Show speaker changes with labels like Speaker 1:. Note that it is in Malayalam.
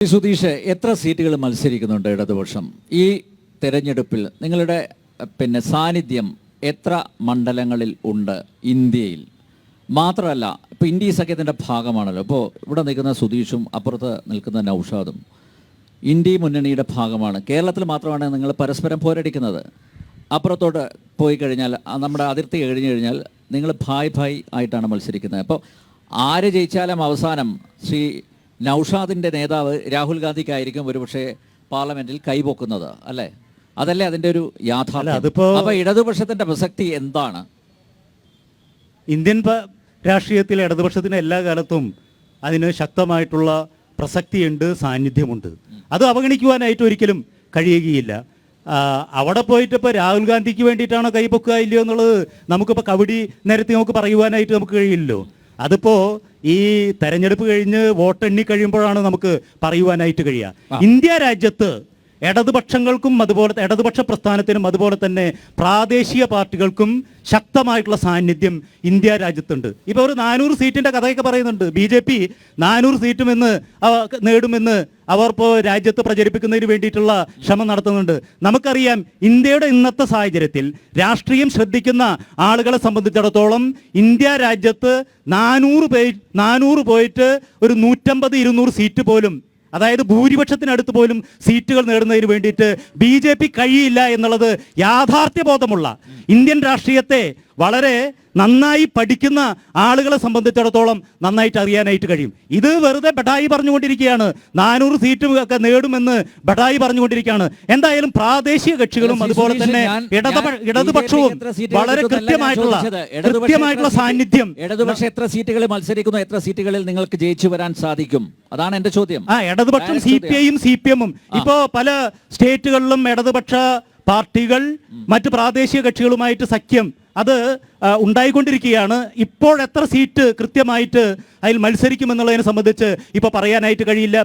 Speaker 1: സുധീഷ്, എത്ര സീറ്റുകൾ മത്സരിക്കുന്നുണ്ട് ഇടതുപക്ഷം? ഈ തെരഞ്ഞെടുപ്പിൽ നിങ്ങളുടെ സാന്നിധ്യം എത്ര മണ്ഡലങ്ങളിൽ ഉണ്ട് ഇന്ത്യയിൽ? മാത്രമല്ല, ഇപ്പോൾ ഇന്ത്യ സഖ്യത്തിൻ്റെ ഭാഗമാണല്ലോ. ഇപ്പോൾ ഇവിടെ നിൽക്കുന്ന സുധീഷും അപ്പുറത്ത് നിൽക്കുന്ന നൗഷാദും ഇന്ത്യ മുന്നണിയുടെ ഭാഗമാണ്. കേരളത്തിൽ മാത്രമാണ് നിങ്ങൾ പരസ്പരം പോരടിക്കുന്നത്. അപ്പുറത്തോട്ട് പോയി കഴിഞ്ഞാൽ, നമ്മുടെ അതിർത്തി കഴിഞ്ഞു കഴിഞ്ഞാൽ നിങ്ങൾ ഭായ് ഭായ് ആയിട്ടാണ് മത്സരിക്കുന്നത്. അപ്പോൾ ആര് ജയിച്ചാലും അവസാനം ശ്രീ നൗഷാദിൻ്റെ നേതാവ് രാഹുൽ ഗാന്ധിക്കായിരിക്കും ഒരുപക്ഷെ പാർലമെൻറ്റിൽ കൈപൊക്കുന്നത്, അല്ലേ? അതല്ലേ അതിൻ്റെ ഒരു യാഥാർത്ഥ്യം? അപ്പോൾ ഇടതുപക്ഷത്തിൻ്റെ പ്രസക്തി എന്താണ്?
Speaker 2: ഇന്ത്യൻ രാഷ്ട്രീയത്തിൽ ഇടതുപക്ഷത്തിന് എല്ലാ കാലത്തും അതിന് ശക്തമായിട്ടുള്ള പ്രസക്തിയുണ്ട്, സാന്നിധ്യമുണ്ട്. അത് അവഗണിക്കുവാനായിട്ട് ഒരിക്കലും കഴിയുകയില്ല. അവിടെ പോയിട്ട് ഇപ്പോൾ രാഹുൽ ഗാന്ധിക്ക് വേണ്ടിയിട്ടാണോ കൈപൊക്കുക ഇല്ലയോ എന്നുള്ളത് നമുക്കിപ്പോൾ കബഡി നിരത്തി നമുക്ക് പറയുവാനായിട്ട് നമുക്ക് കഴിയില്ലല്ലോ. അതിപ്പോൾ ഈ തെരഞ്ഞെടുപ്പ് കഴിഞ്ഞ് വോട്ടെണ്ണി കഴിയുമ്പോഴാണ് നമുക്ക് പറയുവാനായിട്ട് കഴിയുക. ഇന്ത്യ രാജ്യത്ത് ഇടതുപക്ഷങ്ങൾക്കും അതുപോലെ ഇടതുപക്ഷ പ്രസ്ഥാനത്തിനും അതുപോലെ തന്നെ പ്രാദേശിക പാർട്ടികൾക്കും ശക്തമായിട്ടുള്ള സാന്നിധ്യം ഇന്ത്യ രാജ്യത്തുണ്ട്. ഇപ്പോൾ ഒരു 400 സീറ്റിൻ്റെ കഥയൊക്കെ പറയുന്നുണ്ട്. BJP 400 സീറ്റുമെന്ന് നേടുമെന്ന് അവർ ഇപ്പോൾ രാജ്യത്ത് പ്രചരിപ്പിക്കുന്നതിന് വേണ്ടിയിട്ടുള്ള ശ്രമം നടത്തുന്നുണ്ട്. നമുക്കറിയാം, ഇന്ത്യയുടെ ഇന്നത്തെ സാഹചര്യത്തിൽ രാഷ്ട്രീയം ശ്രദ്ധിക്കുന്ന ആളുകളെ സംബന്ധിച്ചിടത്തോളം ഇന്ത്യ രാജ്യത്ത് 400 പോയിട്ട് ഒരു 150-200 സീറ്റ് പോലും, അതായത് ഭൂരിപക്ഷത്തിനടുത്ത് പോലും സീറ്റുകൾ നേടുന്നതിന് വേണ്ടിയിട്ട് BJP കഴിയില്ല എന്നുള്ളത് യാഥാർത്ഥ്യബോധമുള്ള ഇന്ത്യൻ രാഷ്ട്രീയത്തെ വളരെ നന്നായി പഠിക്കുന്ന ആളുകളെ സംബന്ധിച്ചിടത്തോളം നന്നായിട്ട് അറിയാനായിട്ട് കഴിയും. ഇത് വെറുതെ ബഡായി പറഞ്ഞുകൊണ്ടിരിക്കുകയാണ്. 400 സീറ്റും ഒക്കെ നേടുമെന്ന് ബഡായി പറഞ്ഞുകൊണ്ടിരിക്കുകയാണ്. എന്തായാലും പ്രാദേശിക കക്ഷികളും അതുപോലെ തന്നെ ഇടതുപക്ഷവും വളരെ കൃത്യമായിട്ടുള്ള സാന്നിധ്യം.
Speaker 1: ഇടതുപക്ഷം എത്ര സീറ്റുകളിൽ മത്സരിക്കുന്നു? എത്ര സീറ്റുകളിൽ നിങ്ങൾക്ക് ജയിച്ചു വരാൻ സാധിക്കും? അതാണ് എന്റെ ചോദ്യം.
Speaker 2: ഇടതുപക്ഷം CPI-യും CPM-ഉം ഇപ്പോ പല സ്റ്റേറ്റുകളിലും ഇടതുപക്ഷ പാർട്ടികൾ മറ്റ് പ്രാദേശിക കക്ഷികളുമായിട്ട് സഖ്യം അത് ഉണ്ടായിക്കൊണ്ടിരിക്കുകയാണ്. ഇപ്പോൾ എത്ര സീറ്റ് കൃത്യമായിട്ട് അതിൽ മത്സരിക്കുമെന്നുള്ളതിനെ സംബന്ധിച്ച് ഇപ്പോൾ പറയാനായിട്ട് കഴിയില്ല.